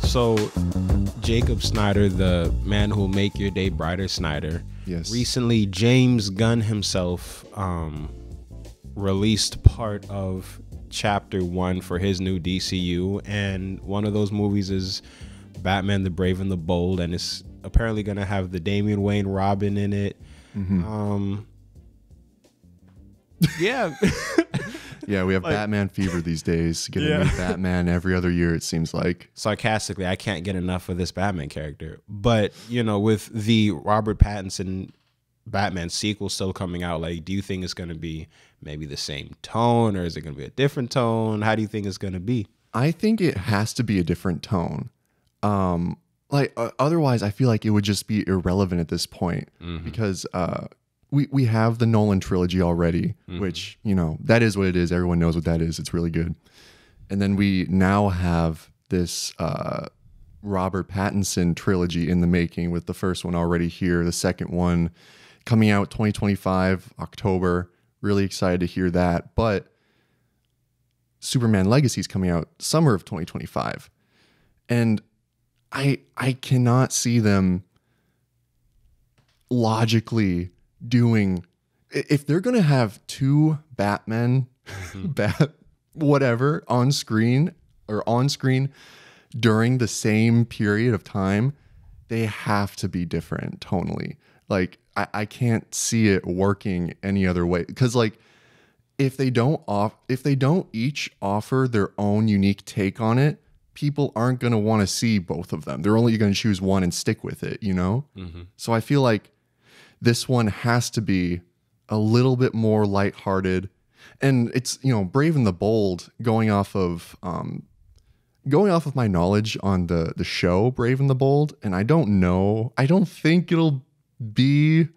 So Jacob Snyder, the man who'll make your day brighter, Snyder. Yes. Recently, James Gunn himself released part of Chapter 1 for his new DCU, and one of those movies is Batman the Brave and the Bold, and it's apparently going to have the Damian Wayne Robin in it. Yeah. Yeah, we have Like- Batman fever these days. Get a new Batman every other year, it seems like. Sarcastically, I can't get enough of this Batman character. But, you know, with the Robert Pattinson Batman sequel still coming out, like, do you think it's going to be maybe the same tone, or is it going to be a different tone? How do you think it's going to be? I think it has to be a different tone. Otherwise, I feel like it would just be irrelevant at this point because we have the Nolan trilogy already, which, you know, that is what it is. Everyone knows what that is. It's really good. And then we now have this Robert Pattinson trilogy in the making, with the first one already here, the second one coming out 2025, October. Really excited to hear that. But Superman Legacy is coming out summer of 2025. And I cannot see them logically doing, if they're going to have two Batmen, whatever, on screen during the same period of time, they have to be different tonally. Like, I can't see it working any other way, because like if they don't each offer their own unique take on it, people aren't going to want to see both of them. They're only going to choose one and stick with it, you know? So I feel like this one has to be a little bit more lighthearted. And it's, you know, Brave and the Bold, going off of my knowledge on the show Brave and the Bold, and I don't think it'll be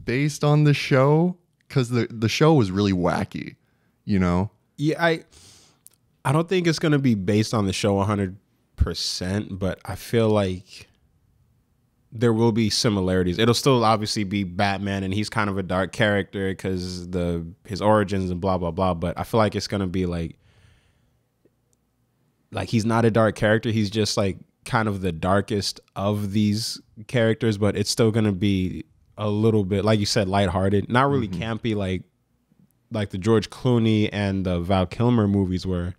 based on the show, because the show was really wacky, you know? Yeah, I don't think it's going to be based on the show 100%, but I feel like there will be similarities. It'll still obviously be Batman, and he's kind of a dark character because his origins and blah, blah, blah. But I feel like it's going to be like he's not a dark character. He's just like kind of the darkest of these characters, but it's still going to be a little bit, like you said, lighthearted, not really campy like the George Clooney and the Val Kilmer movies were.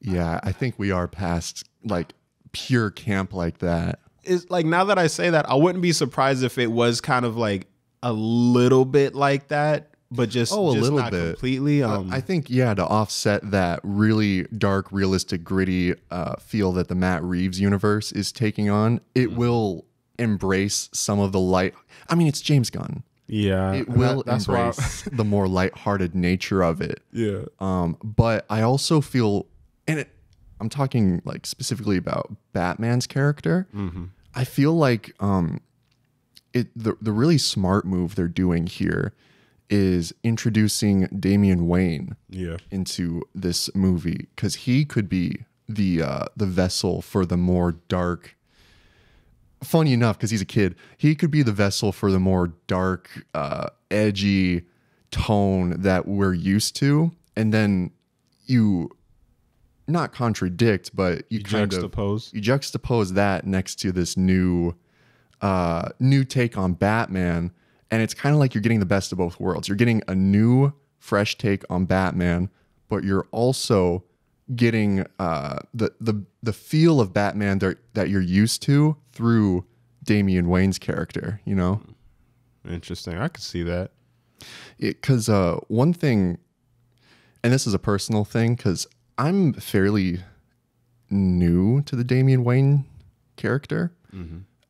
Yeah, I think we are past like pure camp like that. It's like, now that I say that, I wouldn't be surprised if it was kind of like a little bit like that, but just a little not bit completely. I think, yeah, to offset that really dark, realistic, gritty feel that the Matt Reeves universe is taking on, it will embrace some of the light. I mean, it's James Gunn. Yeah, It will embrace the more lighthearted nature of it. Yeah. But I also feel, and I'm talking like specifically about Batman's character. I feel like the really smart move they're doing here is introducing Damian Wayne into this movie, because he could be the vessel for the more dark. Funny enough, because he's a kid, he could be the vessel for the more dark, edgy tone that we're used to, and then you not contradict, but you juxtapose that next to this new take on Batman, and it's kind of like you're getting the best of both worlds. You're getting a new, fresh take on Batman, but you're also getting the feel of Batman that you're used to through Damian Wayne's character, you know? Interesting. I could see that. Because one thing, and this is a personal thing, because I'm fairly new to the Damian Wayne character.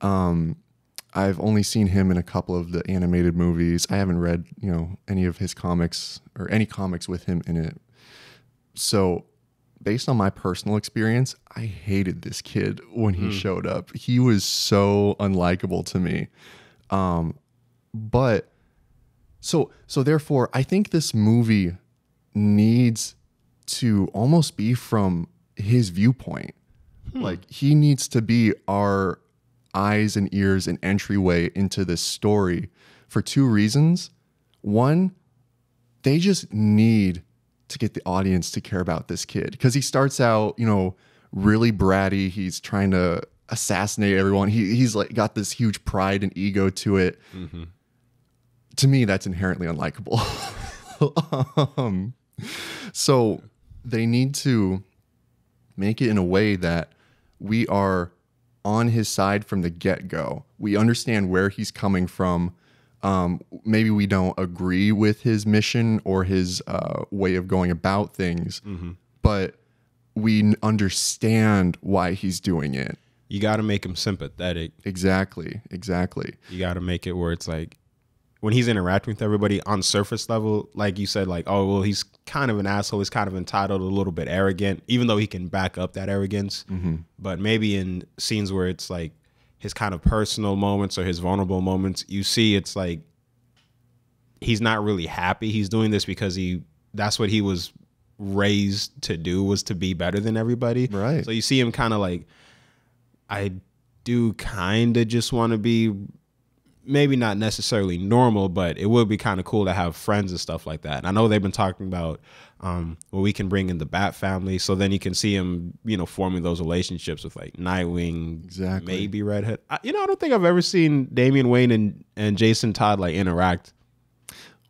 I've only seen him in a couple of the animated movies. I haven't read, you know, any of his comics or any comics with him in it. So based on my personal experience, I hated this kid when he showed up. He was so unlikable to me. But so therefore, I think this movie needs to almost be from his viewpoint. Like, he needs to be our eyes and ears and entryway into this story for two reasons. One, they just need to get the audience to care about this kid, because he starts out, you know, really bratty. He's trying to assassinate everyone. He's like got this huge pride and ego to it. To me, that's inherently unlikable. So they need to make it in a way that we are on his side from the get-go. We understand where he's coming from. Maybe we don't agree with his mission or his way of going about things, but we understand why he's doing it. You got to make him sympathetic. Exactly. You got to make it where it's like when he's interacting with everybody on surface level, like you said, like, oh, well, he's kind of an asshole. He's kind of entitled, a little bit arrogant, even though he can back up that arrogance. But maybe in scenes where it's like his kind of personal moments or his vulnerable moments, you see it's like he's not really happy. He's doing this because that's what he was raised to do, was to be better than everybody. Right. So you see him kind of like, I do kind of just want to be maybe not necessarily normal, but it would be kind of cool to have friends and stuff like that. And I know they've been talking about we can bring in the Bat family, so then you can see him, forming those relationships with like Nightwing, Exactly. maybe Redhead. I don't think I've ever seen Damian Wayne and Jason Todd like interact.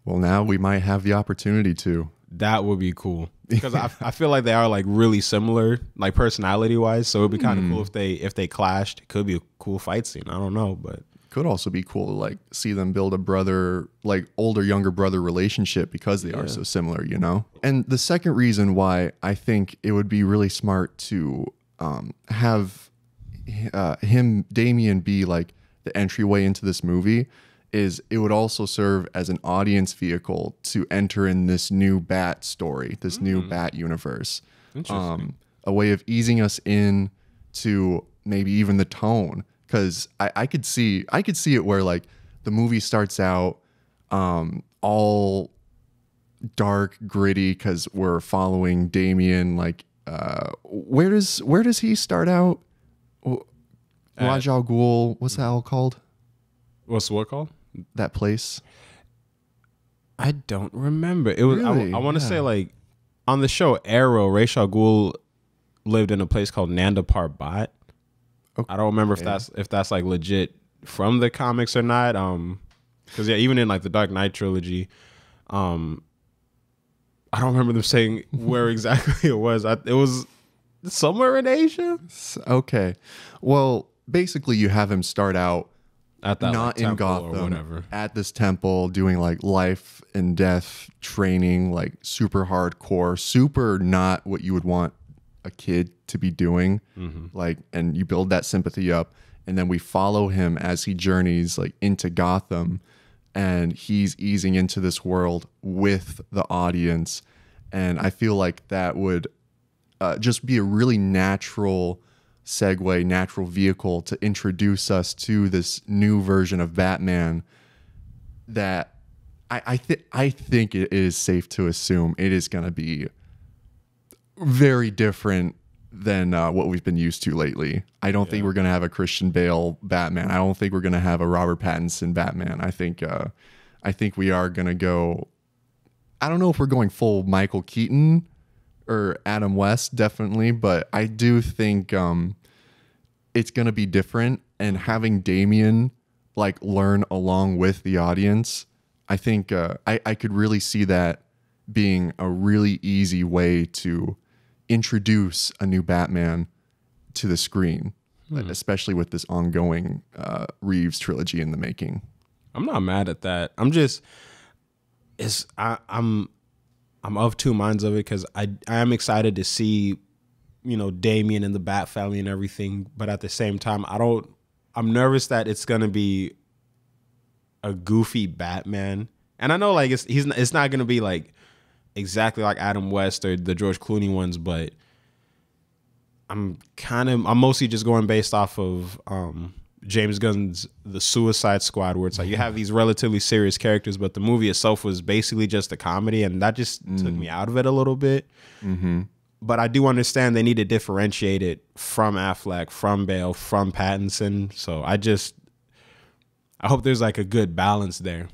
Well, now we might have the opportunity to. That would be cool because I feel like they are like really similar, like personality wise. So it'd be kind of cool if they clashed. It could be a cool fight scene. I don't know, but Could also be cool to like see them build a brother, like older, younger brother relationship because they are so similar, And the second reason why I think it would be really smart to have Damian be like the entryway into this movie is it would also serve as an audience vehicle to enter in this new Bat story, this new Bat universe. Interesting. A way of easing us in to maybe even the tone. Because I could see it where like the movie starts out all dark, gritty, because we're following Damian. Like, where does he start out? Raj Al Ghul, what's that all called? What's what called? That place? I don't remember. It was Really? I want to say like on the show Arrow, Ra's al Ghul lived in a place called Nanda Parbat. I don't remember if that's like legit from the comics or not. Because even in like the Dark Knight trilogy, I don't remember them saying where exactly it was. It was somewhere in Asia. Okay, well, basically you have him start out At that not like, in temple Gotham, or whatever. at this temple doing like life and death training, like super hardcore, super not what you would want a kid to be doing. Like, and you build that sympathy up, and then we follow him as he journeys like into Gotham, and he's easing into this world with the audience. And I feel like that would just be a really natural segue, natural vehicle to introduce us to this new version of Batman that I think it is safe to assume it is going to be very different than what we've been used to lately. I don't think we're going to have a Christian Bale Batman. I don't think we're going to have a Robert Pattinson Batman. I think we are going to go, I don't know if we're going full Michael Keaton or Adam West, definitely, but I do think it's going to be different, and having Damian like learn along with the audience, I think I could really see that being a really easy way to introduce a new Batman to the screen, especially with this ongoing Reeves trilogy in the making. I'm not mad at that. I'm of two minds of it because I am excited to see, Damian and the Bat family and everything, but at the same time, I'm nervous that it's gonna be a goofy Batman, and I know like it's not gonna be like exactly like Adam West or the George Clooney ones, but I'm mostly just going based off of James Gunn's The Suicide Squad, where it's like you have these relatively serious characters, but the movie itself was basically just a comedy, and that just took me out of it a little bit. But I do understand they need to differentiate it from Affleck, from Bale, from Pattinson. So I hope there's like a good balance there.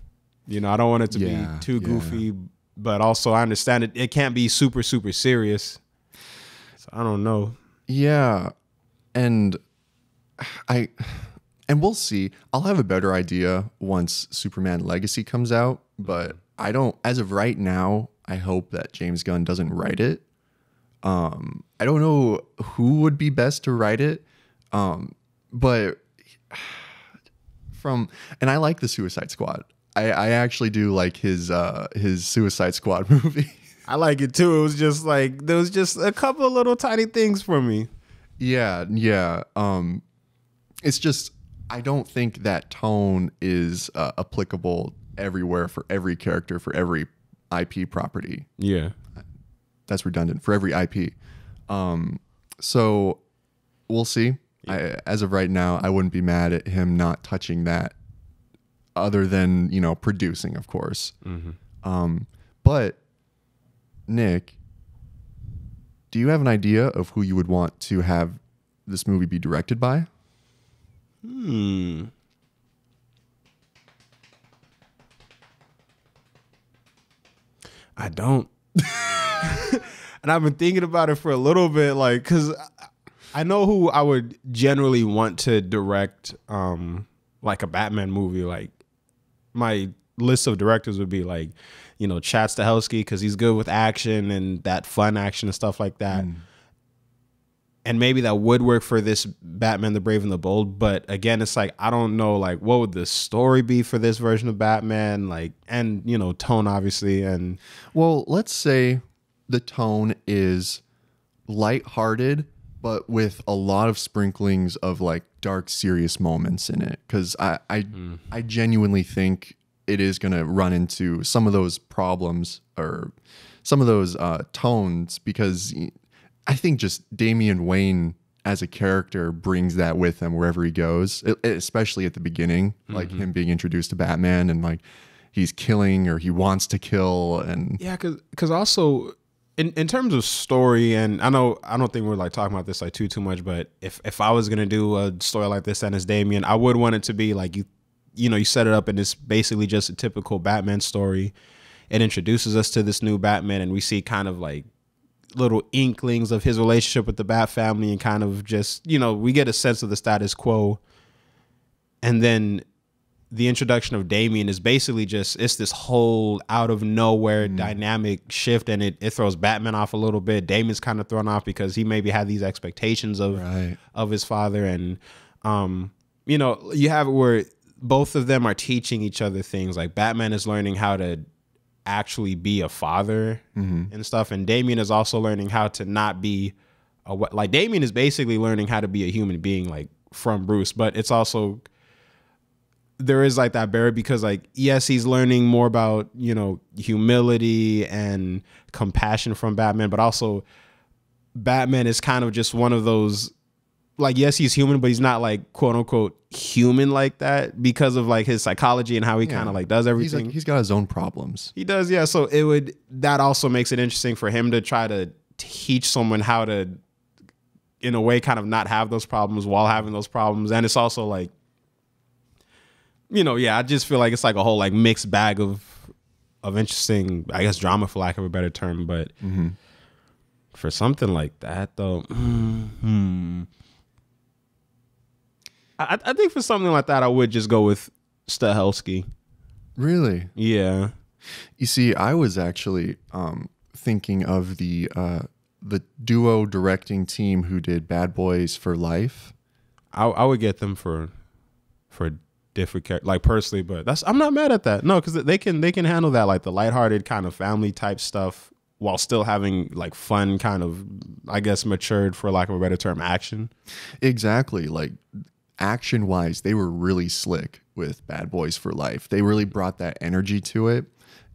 I don't want it to be too goofy, but also I understand it can't be super, super serious. So I don't know. Yeah, and I and we'll see. I'll have a better idea once Superman Legacy comes out, but I don't, as of right now, I hope that James Gunn doesn't write it. I don't know who would be best to write it. But and I like the Suicide Squad. I actually do like his Suicide Squad movie. I like it too. It was just like there was just a couple of little tiny things for me. Yeah. It's just I don't think that tone is applicable everywhere for every character for every IP property. Yeah. That's redundant for every IP. So we'll see. As of right now, I wouldn't be mad at him not touching that, other than producing, of course. But Nick, do you have an idea of who you would want to have this movie be directed by? I don't. And I've been thinking about it for a little bit, like, because I know who I would generally want to direct, like a Batman movie. Like, my list of directors would be like, Chad Stahelski, because he's good with action and that fun action and stuff like that. And maybe that would work for this Batman the Brave and the Bold. But again, it's like, I don't know, like, what would the story be for this version of Batman? Like, and, tone, obviously. And well, let's say the tone is lighthearted, but with a lot of sprinklings of like dark, serious moments in it. Because I genuinely think it is going to run into some of those problems or some of those tones, because I think just Damian Wayne as a character brings that with him wherever he goes, especially at the beginning, like him being introduced to Batman and like he's killing or he wants to kill. And yeah, because also in terms of story, and I don't think we're like talking about this like too much, but if I was gonna do a story like this and it's Damian, I would want it to be like you set it up and it's basically just a typical Batman story. It introduces us to this new Batman and we see kind of like little inklings of his relationship with the Bat family and kind of just, we get a sense of the status quo. And then the introduction of Damian is basically just, it's this whole out of nowhere dynamic shift, and it throws Batman off a little bit. Damian's kind of thrown off because he maybe had these expectations of his father. And, you have it where both of them are teaching each other things. Like Batman is learning how to actually be a father and stuff, and Damian is also learning how to not be like Damian is basically learning how to be a human being, like from Bruce. But it's also, there is like that barrier because like, yes, he's learning more about humility and compassion from Batman, but also Batman is kind of just one of those, like, yes, he's human, but he's not like quote unquote human like that because of like his psychology and how he kind of like does everything. He's got his own problems. He does, yeah. So that also makes it interesting for him to try to teach someone how to, in a way, kind of not have those problems while having those problems. And it's also like, I just feel like it's like a whole like mixed bag of interesting, I guess, drama, for lack of a better term. But for something like that, though, I think for something like that, I would just go with Stahelski. Really? Yeah. You see, I was actually thinking of the duo directing team who did Bad Boys for Life. I would get them for different characters, like personally, but I'm not mad at that. No, because they can handle that, like the lighthearted kind of family type stuff, while still having like fun kind of, I guess, matured, for lack of a better term, action. Exactly. Like action wise, they were really slick with Bad Boys for Life. They really brought that energy to it,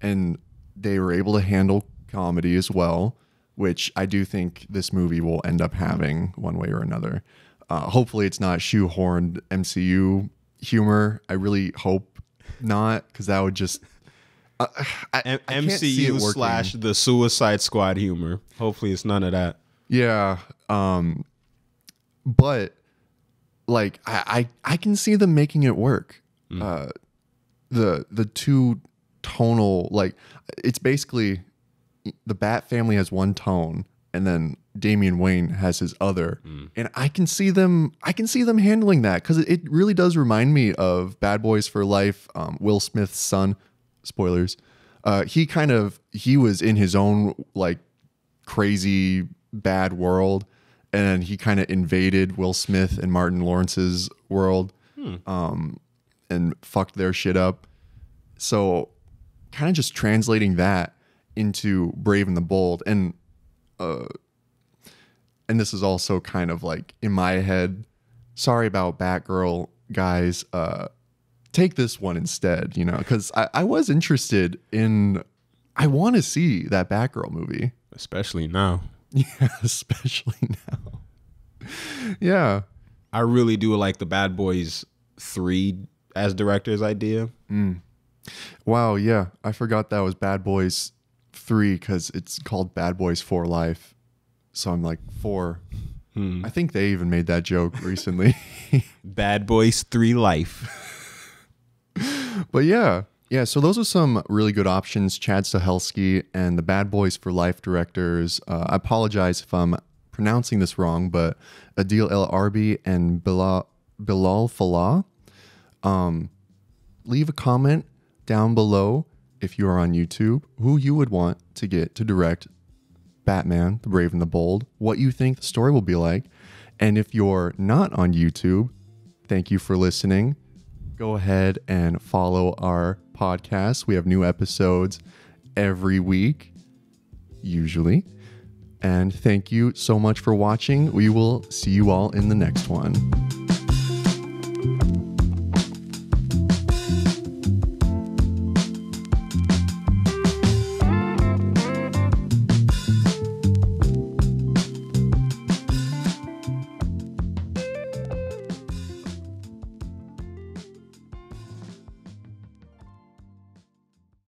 and they were able to handle comedy as well, which I do think this movie will end up having one way or another. Hopefully it's not shoehorned MCU humor. I really hope not, because that would just I MCU / the Suicide Squad humor. Hopefully it's none of that. Yeah. But like I can see them making it work. The two tonal, like, it's basically the Bat family has one tone, and then Damian Wayne has his other. And I can see them handling that, because it really does remind me of Bad Boys for Life, Will Smith's son. Spoilers. He was in his own like crazy bad world, and he kind of invaded Will Smith and Martin Lawrence's world, and fucked their shit up. So kind of just translating that into Brave and the Bold, and this is also kind of like in my head. Sorry about Batgirl, guys. Take this one instead, because I was interested in. I want to see that Batgirl movie, especially now. Yeah, especially now. Yeah, I really do like the Bad Boys 3 as director's idea. Wow, yeah, I forgot that was Bad Boys 3 because it's called Bad Boys for Life. So I'm like 4. I think they even made that joke recently. Bad Boys 3 Life. But yeah. So those are some really good options. Chad Stahelski and the Bad Boys for Life directors. I apologize if I'm pronouncing this wrong, but Adil El Arbi and Bilal Falah. Leave a comment down below if you are on YouTube who you would want to get to direct Batman, the Brave and the Bold, what you think the story will be like. And if you're not on YouTube, thank you for listening. Go ahead and follow our podcast. We have new episodes every week, usually. And thank you so much for watching. We will see you all in the next one.